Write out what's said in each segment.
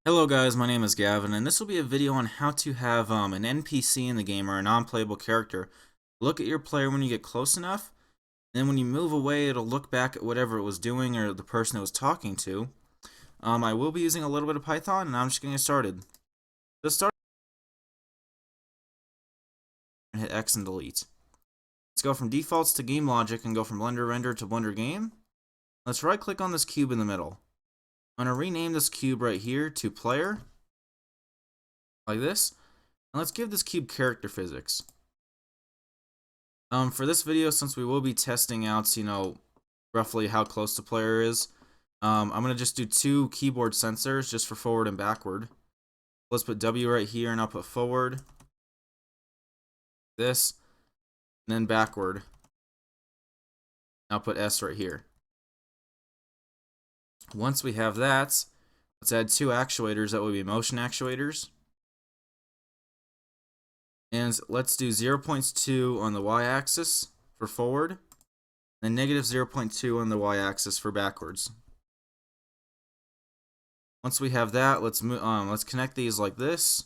Hello guys, my name is Gavin, and this will be a video on how to have an NPC in the game, or a non-playable character, look at your player when you get close enough, and then when you move away it'll look back at whatever it was doing or the person it was talking to. I will be using a little bit of Python, and I'm just going to get started. To start, hit X and delete. Let's go from defaults to game logic and go from Blender render to Blender game. Let's right click on this cube in the middle. I'm going to rename this cube right here to player, like this, and let's give this cube character physics. For this video, since we will be testing out, roughly how close the player is, I'm going to just do two keyboard sensors just for forward and backward. Let's put W right here, and I'll put forward, this, and then backward. I'll put S right here. Once we have that, let's add two actuators that will be motion actuators. And let's do 0.2 on the y-axis for forward, and negative 0.2 on the y-axis for backwards. Once we have that, let's connect these like this.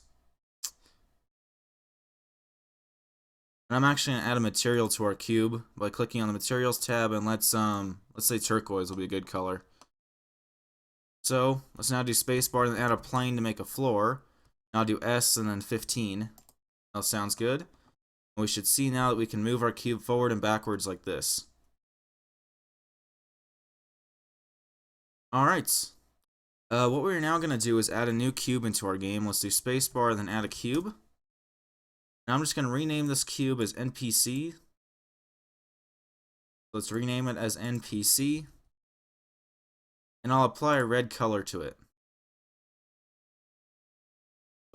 And I'm actually going to add a material to our cube by clicking on the materials tab, and let's say turquoise will be a good color. So let's now do spacebar and add a plane to make a floor. Now I'll do S and then 15. That sounds good. We should see now that we can move our cube forward and backwards like this. Alright. What we're now going to do is add a new cube into our game. Let's do spacebar and then add a cube. Now I'm just going to rename this cube as NPC. Let's rename it as NPC. And I'll apply a red color to it.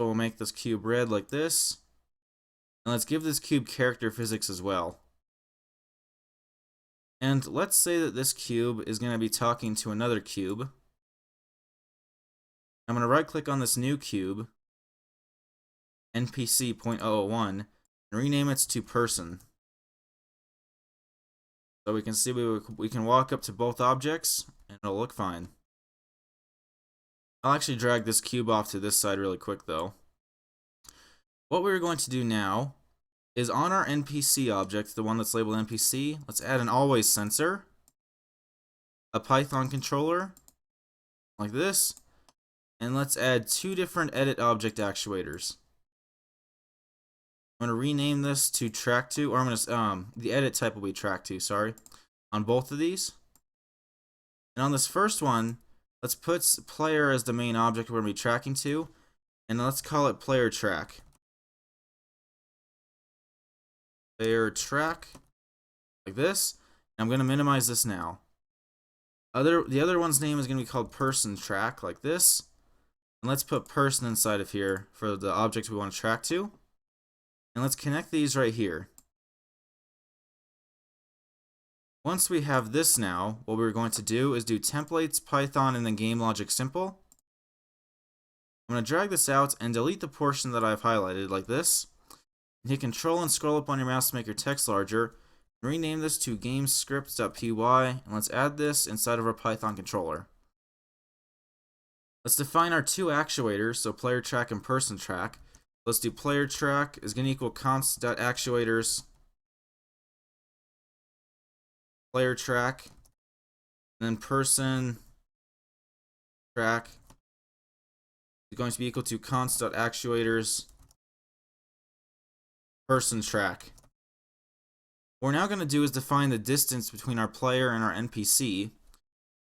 So we'll make this cube red like this. And let's give this cube character physics as well. And let's say that this cube is going to be talking to another cube. I'm going to right click on this new cube, NPC 0.001, and rename it to person. So we can see we can walk up to both objects and it'll look fine. I'll actually drag this cube off to this side really quick though. What we're going to do now is on our NPC object, the one that's labeled NPC, let's add an always sensor, a Python controller, like this, and let's add two different edit object actuators. I'm going to rename this to track to, or I'm going to, the edit type will be track to, sorry, on both of these. And on this first one, let's put player as the main object we're going to be tracking to, and let's call it player track. Player track, like this. And I'm going to minimize this now. The other one's name is going to be called person track, like this. And let's put person inside of here for the object we want to track to. And let's connect these right here. Once we have this now, what we're going to do is do templates, Python, and then game logic simple. I'm going to drag this out and delete the portion that I've highlighted like this. And hit Control and scroll up on your mouse to make your text larger. Rename this to gamescript.py, and let's add this inside of our Python controller. Let's define our two actuators, so player track and person track. Let's do player track is going to equal const.actuators player track, and then person track is going to be equal to const.actuators person track. What we're now going to do is define the distance between our player and our NPC.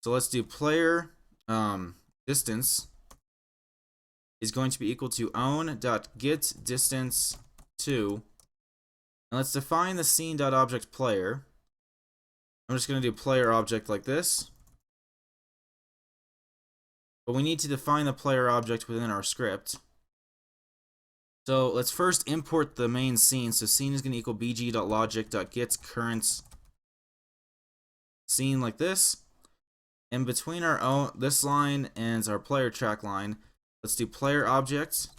So let's do player distance is going to be equal to own.getDistance2, and let's define the scene.object player. I'm just going to do player object like this. But we need to define the player object within our script. So let's first import the main scene. So scene is going to equal bg.logic.getCurrent scene like this. And between our this line and our player track line, let's do player object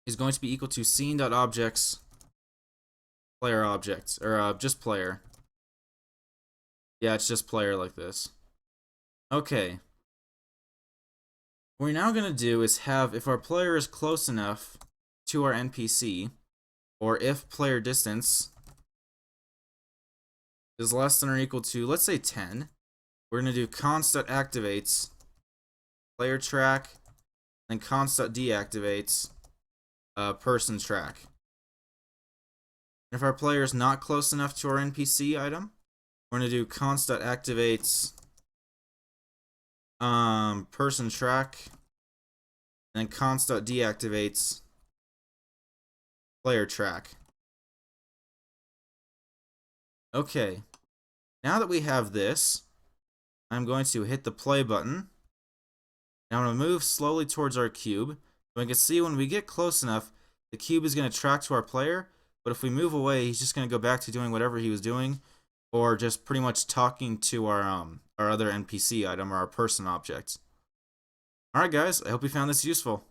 is going to be equal to scene.objects player object, or just player. Yeah, it's just player like this. Okay. What we're now going to do is have, if our player is close enough to our NPC, or if player distance is less than or equal to, let's say 10, we're going to do const.activates player track, then const.deactivates person track. And if our player is not close enough to our NPC item, we're going to do const.activates person track, and then const.deactivates player track. Okay, now that we have this, I'm going to hit the play button. Now I'm going to move slowly towards our cube. We can see when we get close enough, the cube is going to track to our player, but if we move away, he's just going to go back to doing whatever he was doing, or just pretty much talking to our other NPC item or our person object. Alright guys, I hope you found this useful.